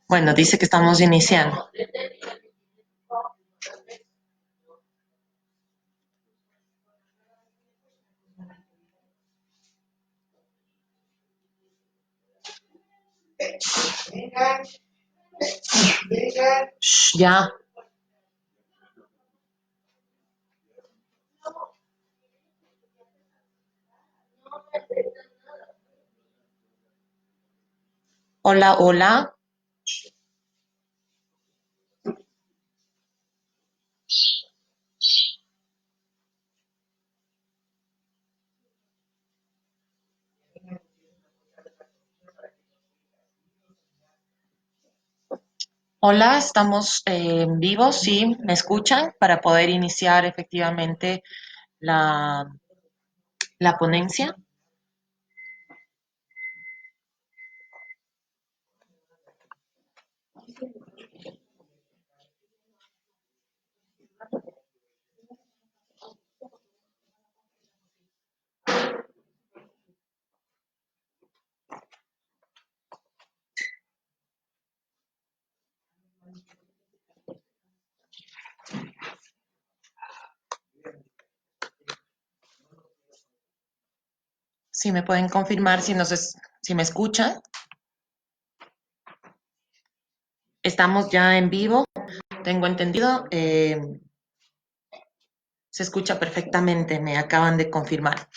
Bueno, dice que estamos iniciando. Shh, ya. Hola, hola. Hola, estamos en vivo, sí, ¿me escuchan? Para poder iniciar efectivamente la, la ponencia. Si me pueden confirmar si me escuchan. Estamos ya en vivo, tengo entendido. Se escucha perfectamente, me acaban de confirmar.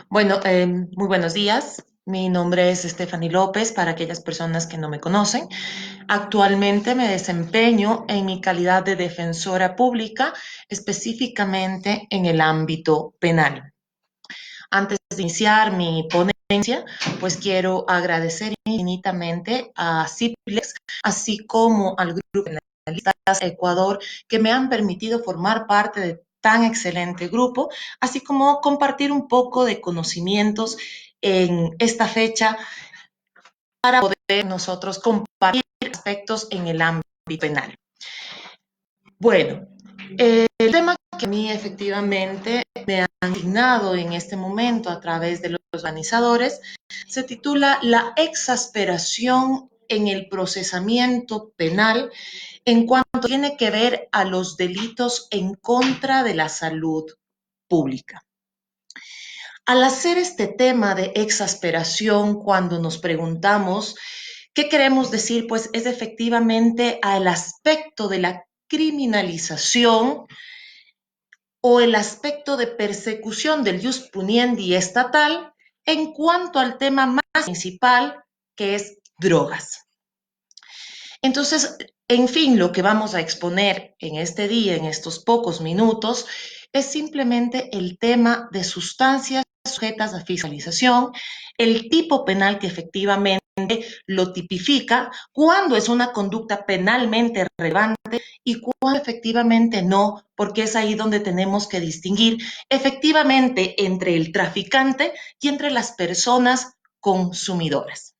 Bueno, muy buenos días. Mi nombre es Stephanie López, para aquellas personas que no me conocen. Actualmente me desempeño en mi calidad de defensora pública, específicamente en el ámbito penal. Antes de iniciar mi ponencia, pues quiero agradecer infinitamente a CIPLEX, así como al Grupo de Penalistas Ecuador, que me han permitido formar parte de tan excelente grupo, así como compartir un poco de conocimientos en esta fecha para poder nosotros compartir aspectos en el ámbito penal. Bueno, el tema que a mí efectivamente me han asignado en este momento a través de los organizadores se titula La exasperación en el procesamiento penal en cuanto tiene que ver a los delitos en contra de la salud pública. Al hacer este tema de exasperación, cuando nos preguntamos qué queremos decir, pues es efectivamente al aspecto de la criminalización o el aspecto de persecución del ius puniendi estatal en cuanto al tema más principal, que es drogas. Entonces, en fin, lo que vamos a exponer en este día, en estos pocos minutos, es simplemente el tema de sustancias sujetas a fiscalización, el tipo penal que efectivamente lo tipifica, cuándo es una conducta penalmente relevante y cuándo efectivamente no, porque es ahí donde tenemos que distinguir efectivamente entre el traficante y entre las personas consumidoras.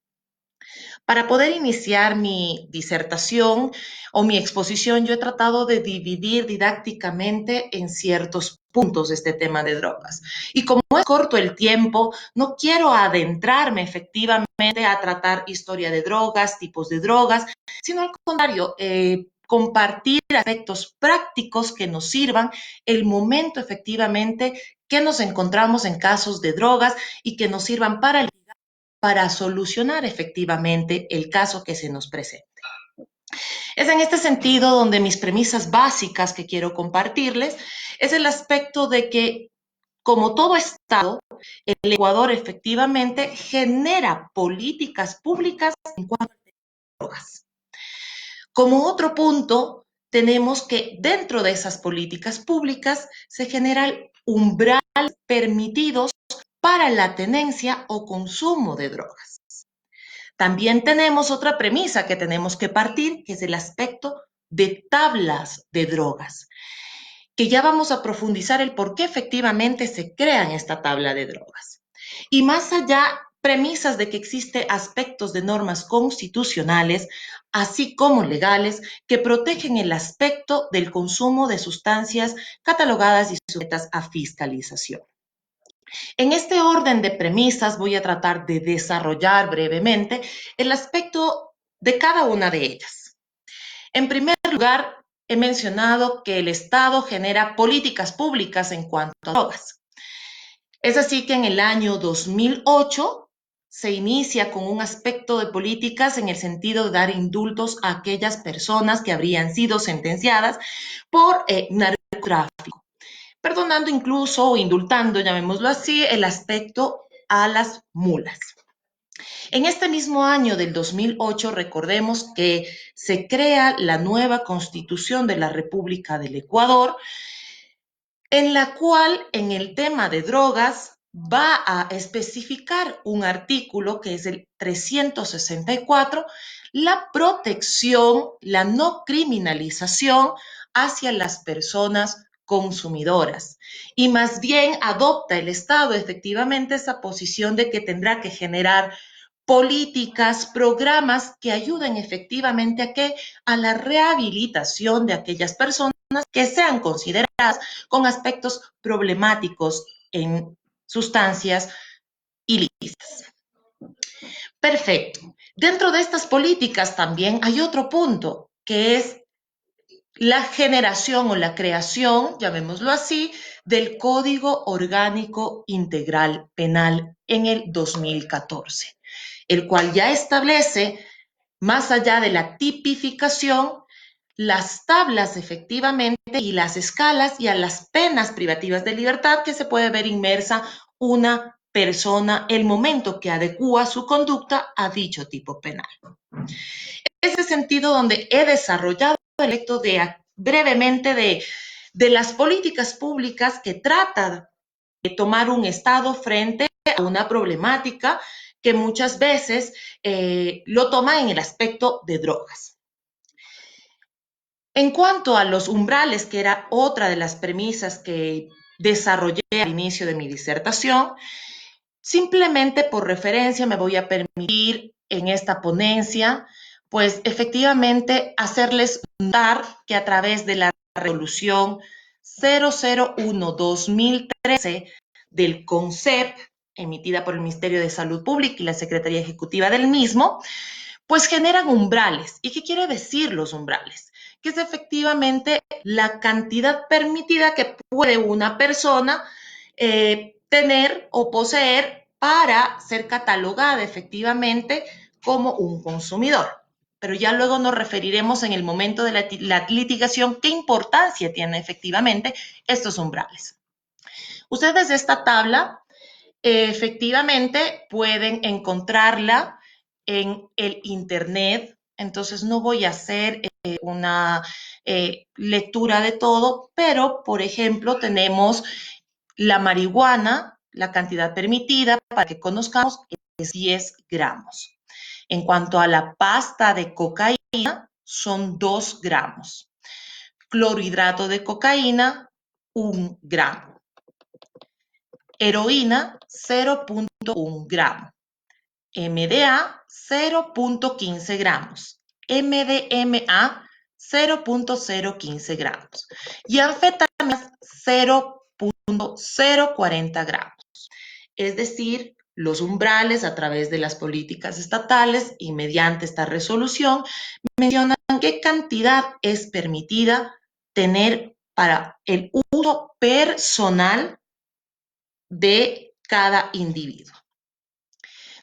Para poder iniciar mi disertación o mi exposición, yo he tratado de dividir didácticamente en ciertos puntos este tema de drogas. Y como es corto el tiempo, no quiero adentrarme efectivamente a tratar historia de drogas, tipos de drogas, sino al contrario, compartir aspectos prácticos que nos sirvan el momento efectivamente que nos encontramos en casos de drogas y que nos sirvan para solucionar efectivamente el caso que se nos presente. Es en este sentido donde mis premisas básicas que quiero compartirles es el aspecto de que, como todo Estado, el Ecuador efectivamente genera políticas públicas en cuanto a drogas. Como otro punto, tenemos que dentro de esas políticas públicas se generan umbrales permitidos para la tenencia o consumo de drogas. También tenemos otra premisa que tenemos que partir, que es el aspecto de tablas de drogas, que ya vamos a profundizar el por qué efectivamente se crean esta tabla de drogas. Y más allá, premisas de que existen aspectos de normas constitucionales, así como legales, que protegen el aspecto del consumo de sustancias catalogadas y sujetas a fiscalización. En este orden de premisas voy a tratar de desarrollar brevemente el aspecto de cada una de ellas. En primer lugar, he mencionado que el Estado genera políticas públicas en cuanto a drogas. Es así que en el año 2008 se inicia con un aspecto de políticas en el sentido de dar indultos a aquellas personas que habrían sido sentenciadas por narcotráfico, perdonando incluso o indultando, llamémoslo así, el aspecto a las mulas. En este mismo año del 2008, recordemos que se crea la nueva Constitución de la República del Ecuador, en la cual en el tema de drogas va a especificar un artículo que es el 364, la protección, la no criminalización hacia las personas consumidoras. Y más bien adopta el Estado efectivamente esa posición de que tendrá que generar políticas, programas que ayuden efectivamente a que a la rehabilitación de aquellas personas que sean consideradas con aspectos problemáticos en sustancias ilícitas. Perfecto. Dentro de estas políticas también hay otro punto, que es la generación o la creación, llamémoslo así, del Código Orgánico Integral Penal en el 2014, el cual ya establece, más allá de la tipificación, las tablas efectivamente y las escalas y a las penas privativas de libertad que se puede ver inmersa una persona el momento que adecúa su conducta a dicho tipo penal. Es ese sentido donde he desarrollado el proyecto de brevemente de las políticas públicas que tratan de tomar un Estado frente a una problemática que muchas veces lo toma en el aspecto de drogas. En cuanto a los umbrales, que era otra de las premisas que desarrollé al inicio de mi disertación, simplemente por referencia me voy a permitir en esta ponencia, pues efectivamente hacerles notar que a través de la resolución 001-2013 del CONCEP, emitida por el Ministerio de Salud Pública y la Secretaría Ejecutiva del mismo, pues generan umbrales. ¿Y qué quiere decir los umbrales? Que es efectivamente la cantidad permitida que puede una persona tener o poseer para ser catalogada efectivamente como un consumidor. Pero ya luego nos referiremos en el momento de la litigación qué importancia tienen efectivamente estos umbrales. Ustedes de esta tabla efectivamente pueden encontrarla en el Internet, entonces no voy a hacer una lectura de todo, pero por ejemplo tenemos la marihuana, la cantidad permitida para que conozcamos es 10 gramos. En cuanto a la pasta de cocaína, son 2 gramos. Clorhidrato de cocaína, 1 gramo. Heroína, 0.1 gramo. MDA, 0.15 gramos. MDMA, 0.015 gramos. Y anfetaminas, 0.040 gramos. Es decir, los umbrales a través de las políticas estatales y mediante esta resolución mencionan qué cantidad es permitida tener para el uso personal de cada individuo.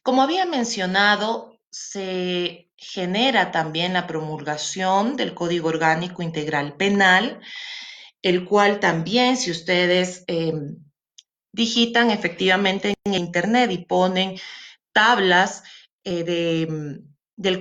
Como había mencionado, se genera también la promulgación del Código Orgánico Integral Penal, el cual también, si ustedes digitan efectivamente en Internet y ponen tablas del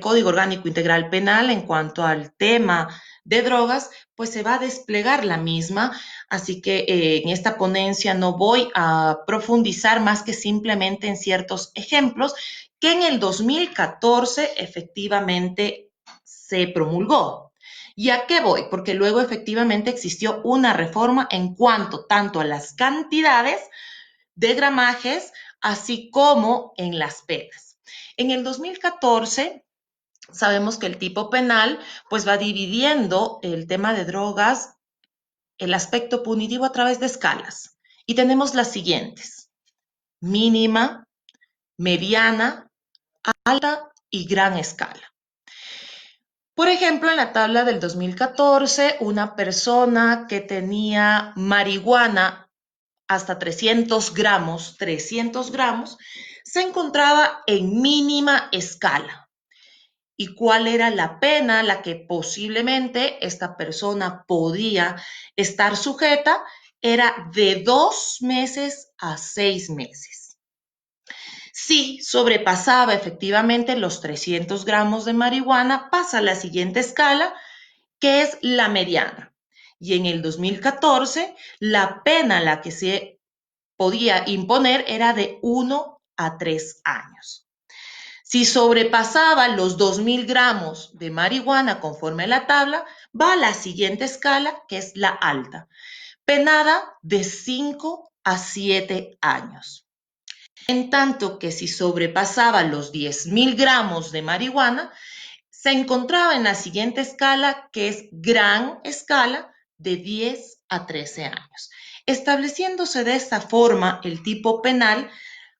Código Orgánico Integral Penal en cuanto al tema de drogas, pues se va a desplegar la misma. Así que en esta ponencia no voy a profundizar más que simplemente en ciertos ejemplos que en el 2014 efectivamente se promulgó. ¿Y a qué voy? Porque luego efectivamente existió una reforma en cuanto tanto a las cantidades de gramajes, así como en las penas. En el 2014 sabemos que el tipo penal pues va dividiendo el tema de drogas, el aspecto punitivo a través de escalas. Y tenemos las siguientes. mínima, mediana, alta y gran escala. Por ejemplo, en la tabla del 2014, una persona que tenía marihuana hasta 300 gramos, se encontraba en mínima escala. ¿Y cuál era la pena a la que posiblemente esta persona podía estar sujeta? Era de 2 meses a 6 meses. Si sobrepasaba efectivamente los 300 gramos de marihuana, pasa a la siguiente escala, que es la mediana. Y en el 2014, la pena a la que se podía imponer era de 1 a 3 años. Si sobrepasaba los 2.000 gramos de marihuana conforme a la tabla, va a la siguiente escala, que es la alta, penada de 5 a 7 años. En tanto que si sobrepasaba los 10.000 gramos de marihuana, se encontraba en la siguiente escala, que es gran escala, de 10 a 13 años. Estableciéndose de esta forma el tipo penal,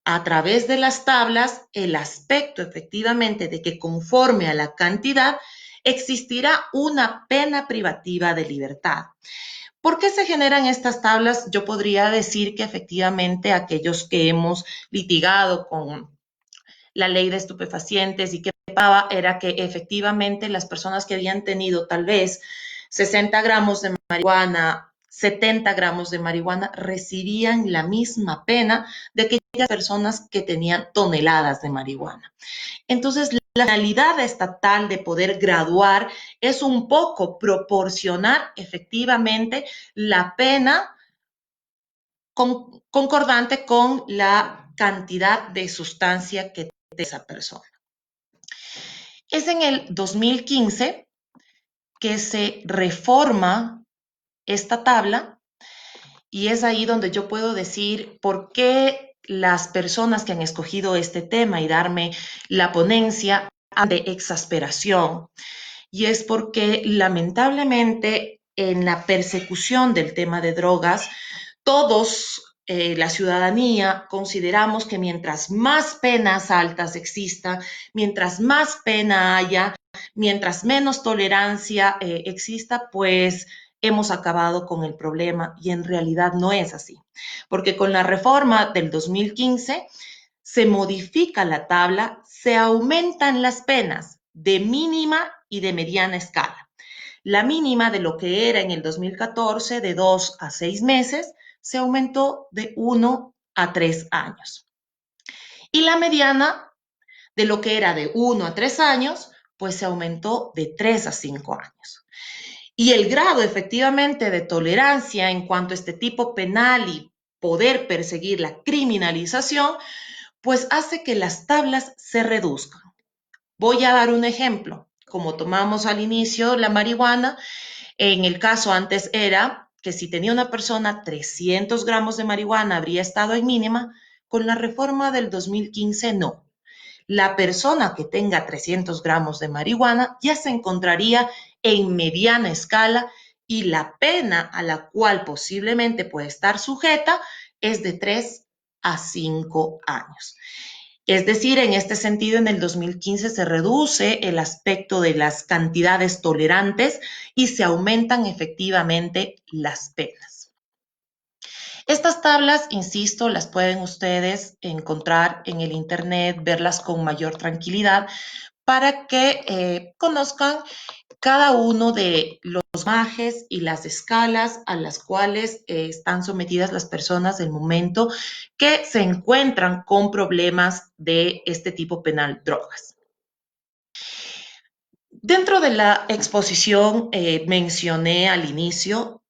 a través de las tablas, el aspecto efectivamente de que conforme a la cantidad existirá una pena privativa de libertad. ¿Por qué se generan estas tablas? Yo podría decir que efectivamente aquellos que hemos litigado con la ley de estupefacientes y que era que efectivamente las personas que habían tenido tal vez 60 gramos de marihuana, 70 gramos de marihuana, recibían la misma pena de aquellas personas que tenían toneladas de marihuana. Entonces, la finalidad estatal de poder graduar es un poco proporcionar efectivamente la pena concordante con la cantidad de sustancia que tiene esa persona. Es en el 2015 que se reforma esta tabla y es ahí donde yo puedo decir por qué las personas que han escogido este tema y darme la ponencia han de exasperación. Y es porque lamentablemente en la persecución del tema de drogas, todos, la ciudadanía, consideramos que mientras más penas altas exista, mientras más pena haya, mientras menos tolerancia exista, pues hemos acabado con el problema y en realidad no es así. Porque con la reforma del 2015 se modifica la tabla, se aumentan las penas de mínima y de mediana escala. La mínima de lo que era en el 2014 de 2 a 6 meses se aumentó de 1 a 3 años. Y la mediana de lo que era de 1 a 3 años, pues se aumentó de 3 a 5 años. Y el grado efectivamente de tolerancia en cuanto a este tipo penal y poder perseguir la criminalización, pues hace que las tablas se reduzcan. Voy a dar un ejemplo. Como tomamos al inicio la marihuana, en el caso antes era que si tenía una persona 300 gramos de marihuana habría estado en mínima, con la reforma del 2015 no. La persona que tenga 300 gramos de marihuana ya se encontraría en mediana escala y la pena a la cual posiblemente puede estar sujeta es de 3 a 5 años. Es decir, en este sentido, en el 2015 se reduce el aspecto de las cantidades tolerantes y se aumentan efectivamente las penas. Estas tablas, insisto, las pueden ustedes encontrar en el internet, verlas con mayor tranquilidad para que conozcan cada uno de los majes y las escalas a las cuales están sometidas las personas del momento que se encuentran con problemas de este tipo penal, drogas. Dentro de la exposición mencioné al inicio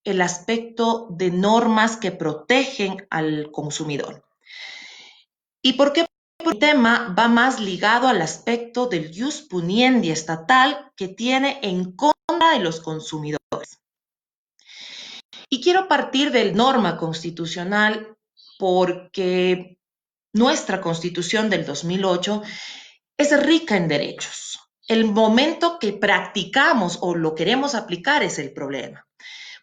el aspecto de normas que protegen al consumidor. ¿Y por qué? El tema va más ligado al aspecto del ius puniendi estatal que tiene en contra de los consumidores. Y quiero partir del norma constitucional porque nuestra constitución del 2008 es rica en derechos. El momento que practicamos o lo queremos aplicar es el problema.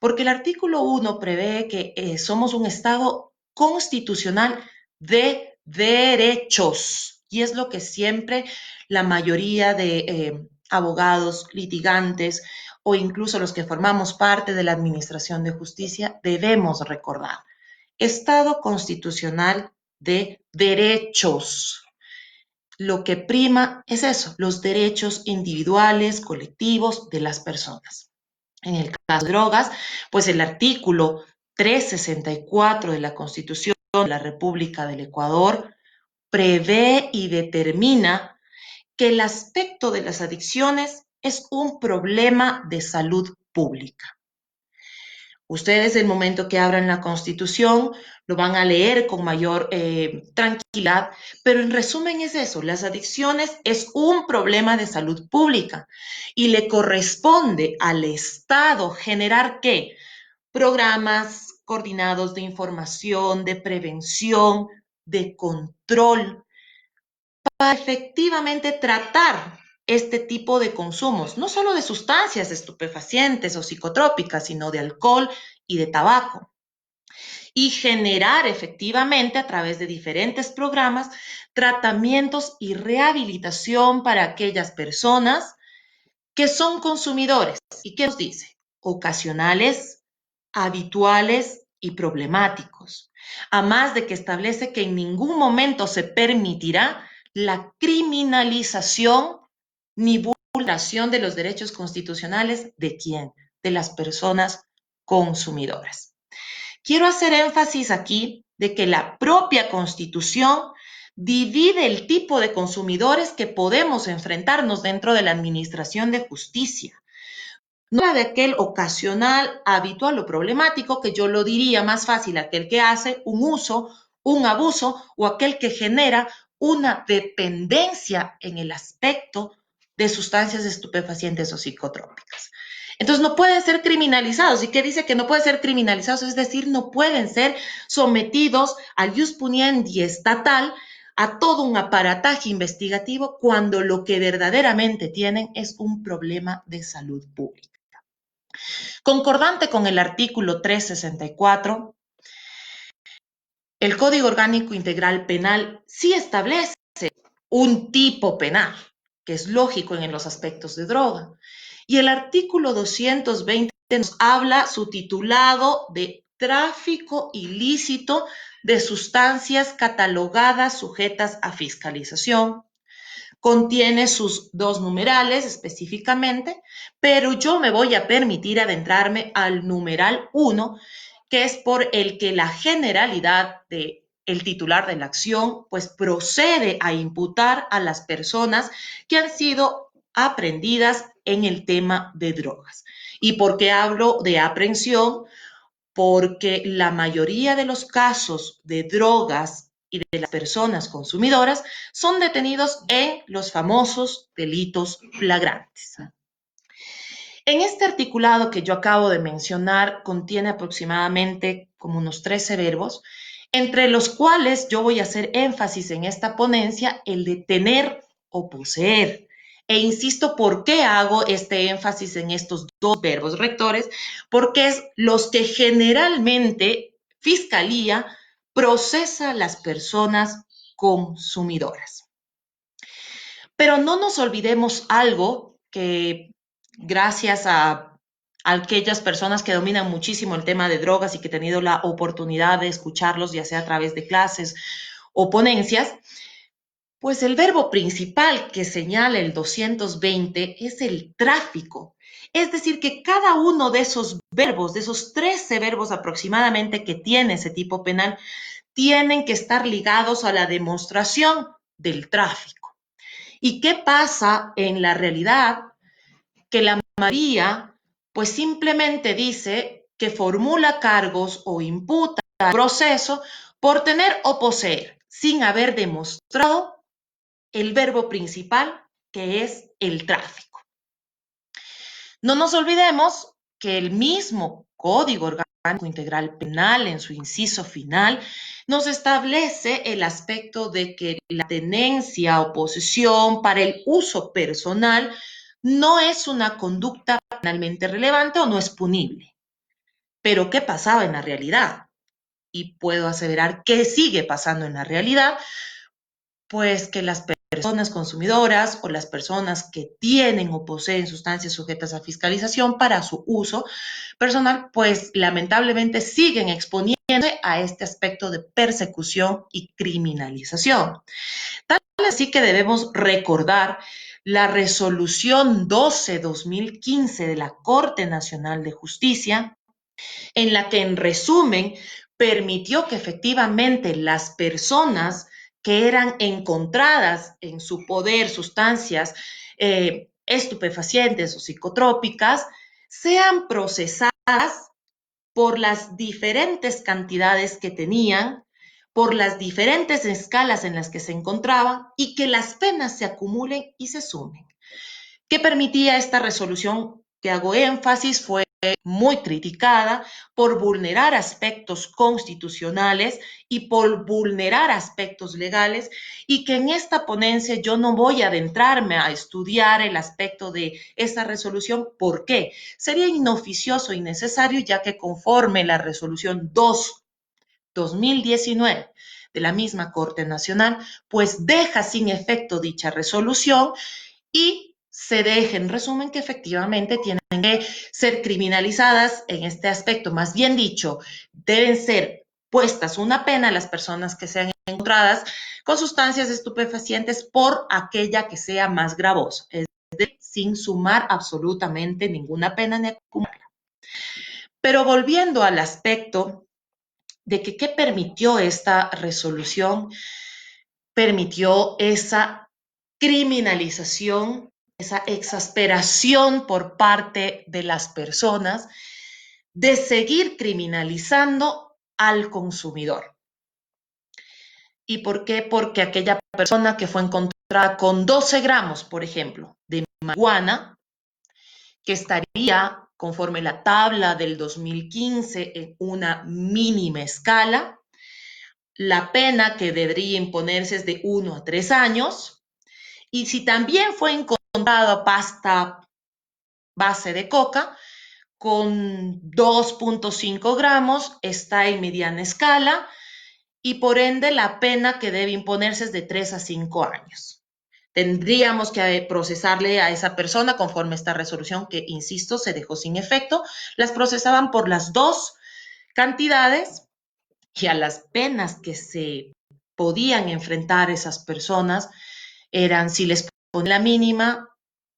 Porque el artículo 1 prevé que somos un Estado constitucional de derechos. Y es lo que siempre la mayoría de abogados, litigantes o incluso los que formamos parte de la Administración de Justicia debemos recordar. Estado constitucional de derechos. Lo que prima es eso, los derechos individuales, colectivos de las personas. En el caso de drogas, pues el artículo 364 de la Constitución de la República del Ecuador prevé y determina que el aspecto de las adicciones es un problema de salud pública. Ustedes, el momento que abran la Constitución, lo van a leer con mayor tranquilidad, pero en resumen es eso, las adicciones es un problema de salud pública y le corresponde al Estado generar ¿qué? Programas coordinados de información, de prevención, de control, para efectivamente tratar este tipo de consumos, no solo de sustancias estupefacientes o psicotrópicas, sino de alcohol y de tabaco, y generar efectivamente a través de diferentes programas tratamientos y rehabilitación para aquellas personas que son consumidores. ¿Y qué nos dice? Ocasionales, habituales y problemáticos. A más de que establece que en ningún momento se permitirá la criminalización ni vulneración de los derechos constitucionales de quién, de las personas consumidoras. Quiero hacer énfasis aquí de que la propia Constitución divide el tipo de consumidores que podemos enfrentarnos dentro de la administración de justicia. No la de aquel ocasional, habitual o problemático, que yo lo diría más fácil, aquel que hace un uso, un abuso o aquel que genera una dependencia en el aspecto de sustancias estupefacientes o psicotrópicas. Entonces no pueden ser criminalizados. ¿Y qué dice que no pueden ser criminalizados? Es decir, no pueden ser sometidos al jus puniendi estatal, a todo un aparataje investigativo, cuando lo que verdaderamente tienen es un problema de salud pública. Concordante con el artículo 364, el Código Orgánico Integral Penal sí establece un tipo penal, que es lógico en los aspectos de droga. Y el artículo 220 nos habla su titulado de tráfico ilícito de sustancias catalogadas sujetas a fiscalización. Contiene sus dos numerales específicamente, pero yo me voy a permitir adentrarme al numeral 1, que es por el que la generalidad de el titular de la acción, pues procede a imputar a las personas que han sido aprehendidas en el tema de drogas. ¿Y por qué hablo de aprehensión? Porque la mayoría de los casos de drogas y de las personas consumidoras son detenidos en los famosos delitos flagrantes. En este articulado que yo acabo de mencionar contiene aproximadamente como unos 13 verbos, entre los cuales yo voy a hacer énfasis en esta ponencia el de tener o poseer. E insisto, ¿por qué hago este énfasis en estos dos verbos rectores? Porque es los que generalmente Fiscalía procesa a las personas consumidoras. Pero no nos olvidemos algo que gracias a aquellas personas que dominan muchísimo el tema de drogas y que he tenido la oportunidad de escucharlos, ya sea a través de clases o ponencias, pues el verbo principal que señala el 220 es el tráfico. Es decir, que cada uno de esos verbos, de esos 13 verbos aproximadamente que tiene ese tipo penal, tienen que estar ligados a la demostración del tráfico. ¿Y qué pasa en la realidad? Que la mayoría pues simplemente dice que formula cargos o imputa proceso por tener o poseer, sin haber demostrado el verbo principal, que es el tráfico. No nos olvidemos que el mismo Código Orgánico Integral Penal, en su inciso final, nos establece el aspecto de que la tenencia o posesión para el uso personal no es una conducta penalmente relevante o no es punible. Pero ¿qué pasaba en la realidad? y puedo aseverar que sigue pasando en la realidad, pues que las personas consumidoras o las personas que tienen o poseen sustancias sujetas a fiscalización para su uso personal, pues lamentablemente siguen exponiéndose a este aspecto de persecución y criminalización. Tal así que debemos recordar la resolución 12-2015 de la Corte Nacional de Justicia, en la que en resumen permitió que efectivamente las personas que eran encontradas en su poder sustancias estupefacientes o psicotrópicas sean procesadas por las diferentes cantidades que tenían, por las diferentes escalas en las que se encontraban y que las penas se acumulen y se sumen. ¿Qué permitía esta resolución? Que hago énfasis, fue muy criticada por vulnerar aspectos constitucionales y por vulnerar aspectos legales, y que en esta ponencia yo no voy a adentrarme a estudiar el aspecto de esta resolución. ¿Por qué? Sería inoficioso y innecesario, ya que conforme la resolución 2-2019 de la misma Corte Nacional, pues deja sin efecto dicha resolución y se deja en resumen que efectivamente tienen que ser criminalizadas en este aspecto. Más bien dicho, deben ser puestas una pena a las personas que sean encontradas con sustancias estupefacientes por aquella que sea más gravosa, es decir, sin sumar absolutamente ninguna pena ni acumularla. Pero volviendo al aspecto de que qué permitió esta resolución, permitió esa criminalización, esa exasperación por parte de las personas de seguir criminalizando al consumidor. ¿Y por qué? Porque aquella persona que fue encontrada con 12 gramos, por ejemplo, de marihuana, que estaría conforme la tabla del 2015 en una mínima escala, la pena que debería imponerse es de 1 a 3 años, y si también fue encontrada pasta base de coca con 2.5 gramos, está en mediana escala y por ende la pena que debe imponerse es de 3 a 5 años. Tendríamos que procesarle a esa persona conforme esta resolución que, insisto, se dejó sin efecto. Las procesaban por las dos cantidades y a las penas que se podían enfrentar esas personas eran, si les ponen la mínima,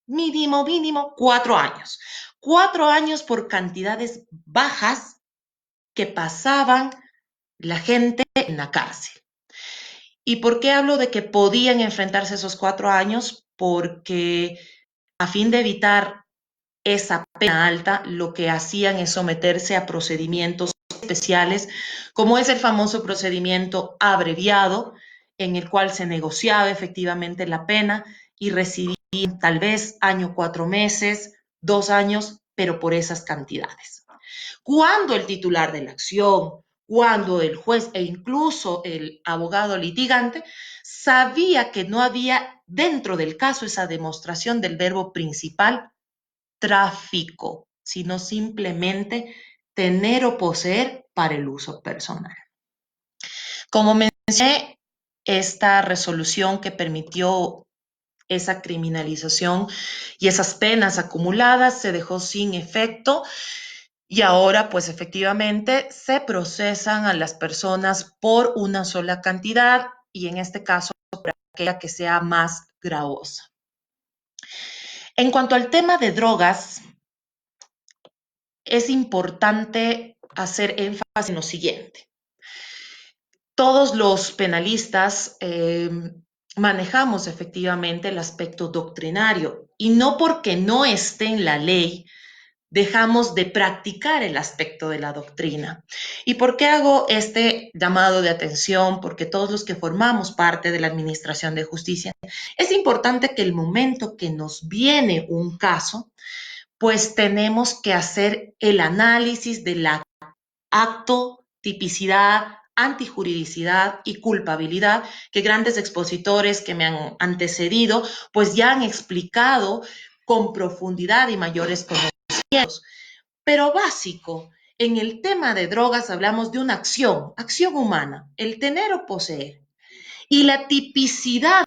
mínimo, 4 años. 4 años por cantidades bajas que pasaban la gente en la cárcel. ¿Y por qué hablo de que podían enfrentarse esos 4 años? Porque a fin de evitar esa pena alta, lo que hacían es someterse a procedimientos especiales, como es el famoso procedimiento abreviado, en el cual se negociaba efectivamente la pena y recibían tal vez 1 año 4 meses, 2 años, pero por esas cantidades. Cuando el titular de la acción, cuando el juez e incluso el abogado litigante sabía que no había dentro del caso esa demostración del verbo principal, tráfico, sino simplemente tener o poseer para el uso personal. Como mencioné, esta resolución que permitió esa criminalización y esas penas acumuladas se dejó sin efecto y ahora pues efectivamente se procesan a las personas por una sola cantidad y en este caso por aquella que sea más gravosa. En cuanto al tema de drogas, es importante hacer énfasis en lo siguiente. Todos los penalistas manejamos efectivamente el aspecto doctrinario y no porque no esté en la ley dejamos de practicar el aspecto de la doctrina. ¿Y por qué hago este llamado de atención? Porque todos los que formamos parte de la Administración de Justicia, es importante que el momento que nos viene un caso, pues tenemos que hacer el análisis de la acto, tipicidad, antijuridicidad y culpabilidad que grandes expositores que me han antecedido pues ya han explicado con profundidad y mayores conocimientos. Pero básico, En el tema de drogas hablamos de una acción humana, el tener o poseer. Y la tipicidad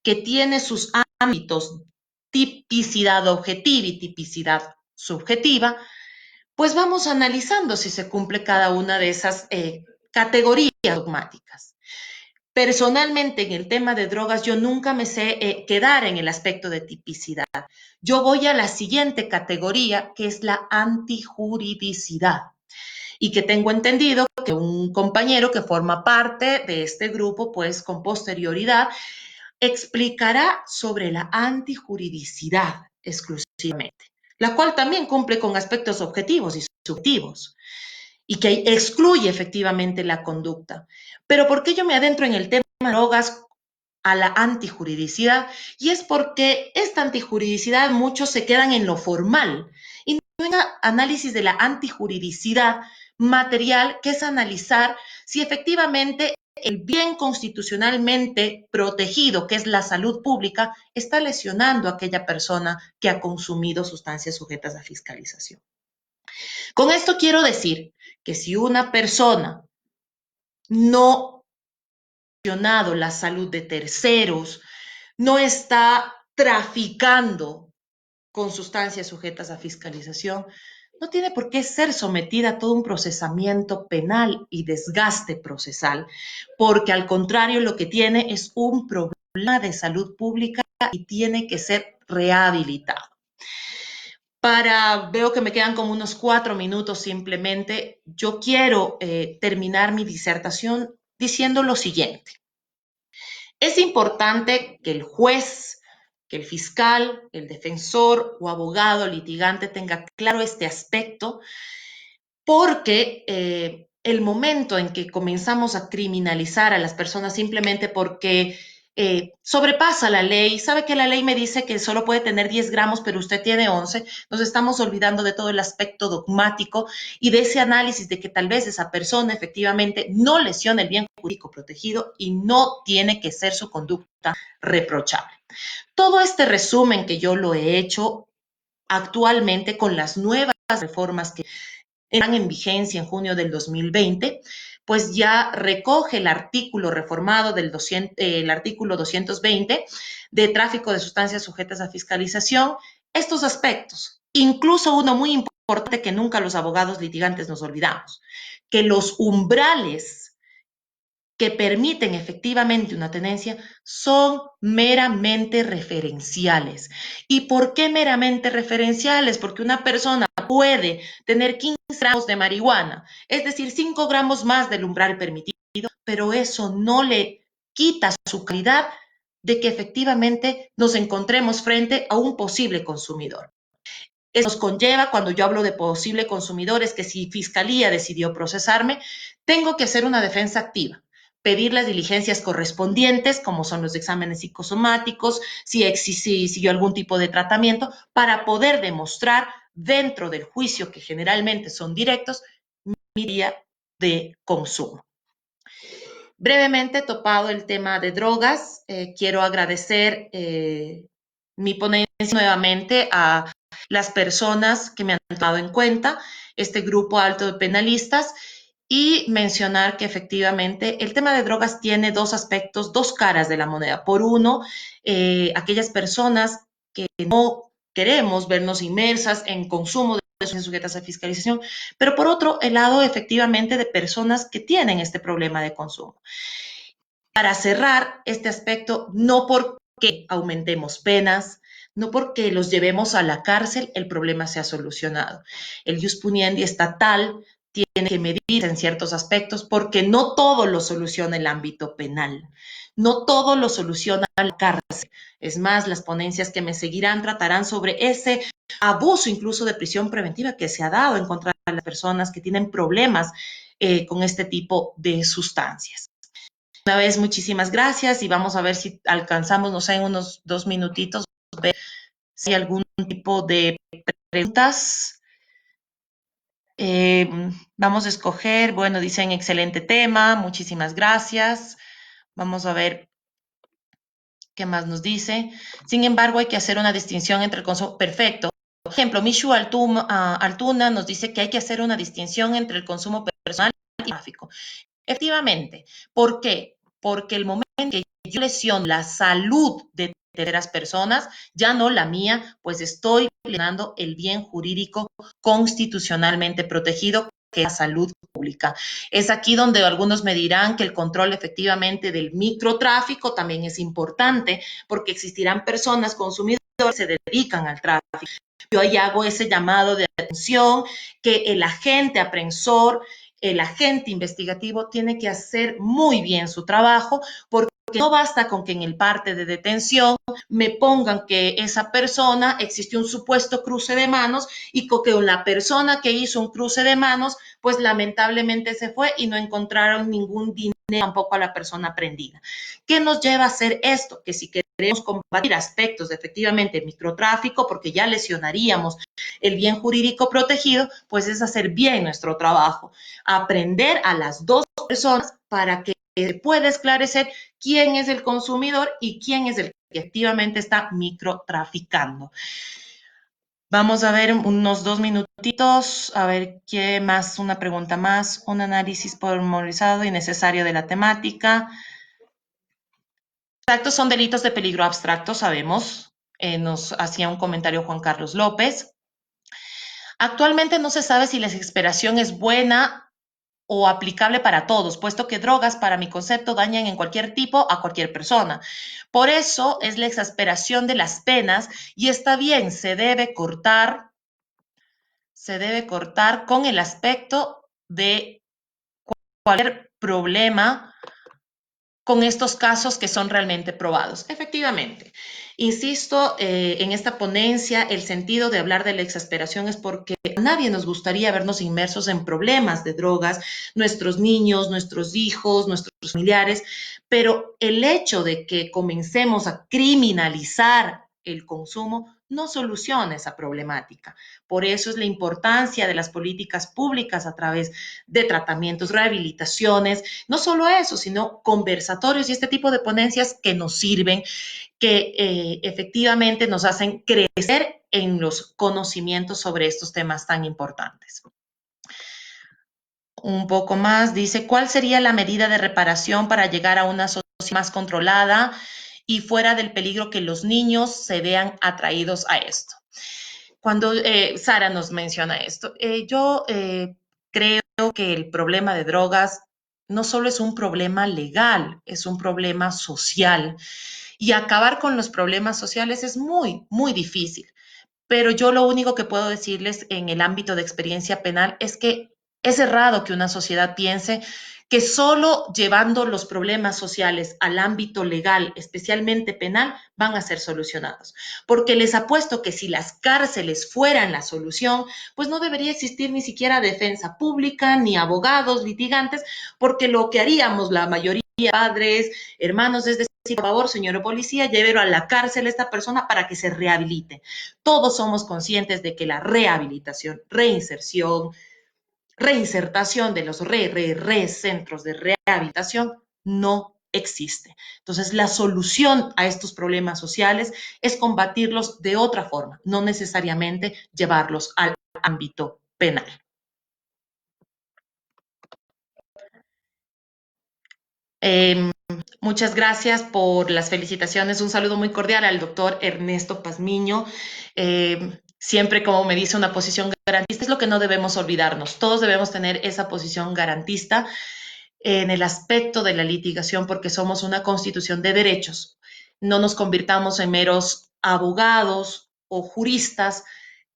que tiene sus ámbitos, tipicidad objetiva y tipicidad subjetiva, pues vamos analizando si se cumple cada una de esas categorías dogmáticas. Personalmente, en el tema de drogas, yo nunca me sé quedar en el aspecto de tipicidad. Yo voy a la siguiente categoría, que es la antijuridicidad, y que tengo entendido que un compañero que forma parte de este grupo, pues con posterioridad, explicará sobre la antijuridicidad exclusivamente, la cual también cumple con aspectos objetivos y subjetivos y que excluye efectivamente la conducta. Pero ¿por qué yo me adentro en el tema de drogas a la antijuridicidad? Y es porque esta antijuridicidad muchos se quedan en lo formal y no hay un análisis de la antijuridicidad material, que es analizar si efectivamente el bien constitucionalmente protegido, que es la salud pública, está lesionando a aquella persona que ha consumido sustancias sujetas a fiscalización. Con esto quiero decir que si una persona no ha lesionado la salud de terceros, no está traficando con sustancias sujetas a fiscalización, no tiene por qué ser sometida a todo un procesamiento penal y desgaste procesal, porque al contrario lo que tiene es un problema de salud pública y tiene que ser rehabilitado. Veo que me quedan como unos 4 minutos simplemente. Yo quiero terminar mi disertación diciendo lo siguiente. Es importante que el juez, que el fiscal, el defensor o abogado litigante tenga claro este aspecto, porque el momento en que comenzamos a criminalizar a las personas simplemente porque sobrepasa la ley, sabe que la ley me dice que solo puede tener 10 gramos, pero usted tiene 11, nos estamos olvidando de todo el aspecto dogmático y de ese análisis de que tal vez esa persona efectivamente no lesiona el bien jurídico protegido y no tiene que ser su conducta reprochable. Todo este resumen que yo lo he hecho actualmente con las nuevas reformas que entran en vigencia en junio del 2020, pues ya recoge el artículo reformado el artículo 220 de tráfico de sustancias sujetas a fiscalización, estos aspectos, incluso uno muy importante que nunca los abogados litigantes nos olvidamos, que los umbrales que permiten efectivamente una tenencia son meramente referenciales. ¿Y por qué meramente referenciales? Porque una persona puede tener 15 gramos de marihuana, es decir, 5 gramos más del umbral permitido, pero eso no le quita su calidad de que efectivamente nos encontremos frente a un posible consumidor. Eso nos conlleva, cuando yo hablo de posible consumidor, es que si Fiscalía decidió procesarme, tengo que hacer una defensa activa, pedir las diligencias correspondientes, como son los exámenes psicosomáticos, si siguió algún tipo de tratamiento, para poder demostrar dentro del juicio, que generalmente son directos, mi día de consumo. Brevemente topado el tema de drogas, quiero agradecer mi ponencia nuevamente a las personas que me han tomado en cuenta, este grupo alto de penalistas, y mencionar que efectivamente el tema de drogas tiene dos aspectos, dos caras de la moneda. Por uno, aquellas personas que no queremos vernos inmersas en consumo de sustancias sujetas a fiscalización, pero por otro, el lado efectivamente de personas que tienen este problema de consumo. Para cerrar este aspecto, no porque aumentemos penas, no porque los llevemos a la cárcel, el problema se ha solucionado. El jus puniendi estatal tiene que medirse en ciertos aspectos porque no todo lo soluciona el ámbito penal, no todo lo soluciona la cárcel. Es más, las ponencias que me seguirán tratarán sobre ese abuso incluso de prisión preventiva que se ha dado en contra de las personas que tienen problemas con este tipo de sustancias. Una vez, muchísimas gracias y vamos a ver si alcanzamos, no sé, en unos 2 minutitos, ver si hay algún tipo de preguntas. Vamos a escoger, bueno, dicen excelente tema, muchísimas gracias. Vamos a ver qué más nos dice. Sin embargo, hay que hacer una distinción entre el consumo. Perfecto. ejemplo, Michu Altuna nos dice que hay que hacer una distinción entre el consumo personal y tráfico. Efectivamente. ¿Por qué? Porque el momento en que yo lesiono la salud de terceras personas, ya no la mía, pues estoy lesionando el bien jurídico constitucionalmente protegido, que es la salud pública. Es aquí donde algunos me dirán que el control efectivamente del microtráfico también es importante, porque existirán personas consumidores que se dedican al tráfico. Yo ahí hago ese llamado de atención, que el agente aprensor, el agente investigativo tiene que hacer muy bien su trabajo, porque no basta con que en el parte de detención me pongan que esa persona existió un supuesto cruce de manos y con que la persona que hizo un cruce de manos, pues lamentablemente se fue y no encontraron ningún dinero tampoco a la persona prendida. ¿Qué nos lleva a hacer esto? Que si queremos combatir aspectos de efectivamente microtráfico, porque ya lesionaríamos el bien jurídico protegido, pues es hacer bien nuestro trabajo, aprender a las dos personas para que se pueda esclarecer quién es el consumidor y quién es el que efectivamente está microtraficando. Vamos a ver unos 2 minutitos, a ver qué más, una pregunta más, un análisis pormenorizado y necesario de la temática. Abstractos son delitos de peligro abstracto, sabemos. Nos hacía un comentario Juan Carlos López. Actualmente no se sabe si la exasperación es buena o aplicable para todos, puesto que drogas, para mi concepto, dañan en cualquier tipo a cualquier persona. Por eso es la exasperación de las penas y está bien, se debe cortar con el aspecto de cualquier problema con estos casos que son realmente probados. Efectivamente, insisto, en esta ponencia el sentido de hablar de la exasperación es porque a nadie nos gustaría vernos inmersos en problemas de drogas, nuestros niños, nuestros hijos, nuestros familiares, pero el hecho de que comencemos a criminalizar el consumo no soluciona esa problemática. Por eso es la importancia de las políticas públicas a través de tratamientos, rehabilitaciones, no solo eso, sino conversatorios y este tipo de ponencias que nos sirven, que efectivamente nos hacen crecer en los conocimientos sobre estos temas tan importantes. Un poco más, dice, ¿cuál sería la medida de reparación para llegar a una sociedad más controlada y fuera del peligro que los niños se vean atraídos a esto? Cuando Sara nos menciona esto, yo creo que el problema de drogas no solo es un problema legal, es un problema social. Y acabar con los problemas sociales es muy, muy difícil. Pero yo lo único que puedo decirles en el ámbito de experiencia penal es que es errado que una sociedad piense que solo llevando los problemas sociales al ámbito legal, especialmente penal, van a ser solucionados. Porque les apuesto que si las cárceles fueran la solución, pues no debería existir ni siquiera defensa pública, ni abogados, litigantes, porque lo que haríamos la mayoría de padres, hermanos, es decir, por favor, señor policía, llévelo a la cárcel a esta persona para que se rehabilite. Todos somos conscientes de que la rehabilitación, reinserción, reinsertación de los centros de rehabilitación no existe. Entonces, la solución a estos problemas sociales es combatirlos de otra forma, no necesariamente llevarlos al ámbito penal. Muchas gracias por las felicitaciones. Un saludo muy cordial al doctor Ernesto Pazmiño. Siempre, como me dice, una posición garantista es lo que no debemos olvidarnos. Todos debemos tener esa posición garantista en el aspecto de la litigación porque somos una constitución de derechos. No nos convirtamos en meros abogados o juristas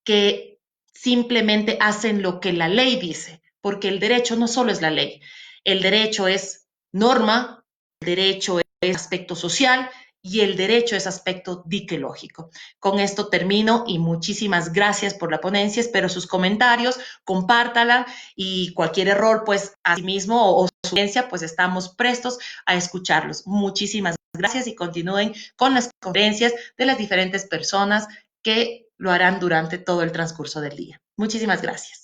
que simplemente hacen lo que la ley dice, porque el derecho no solo es la ley, el derecho es norma, el derecho es aspecto social y el derecho es aspecto diquelógico. Con esto termino y muchísimas gracias por la ponencia. Espero sus comentarios, compártala y cualquier error, pues, asimismo o sugerencia, pues estamos prestos a escucharlos. Muchísimas gracias y continúen con las conferencias de las diferentes personas que lo harán durante todo el transcurso del día. Muchísimas gracias.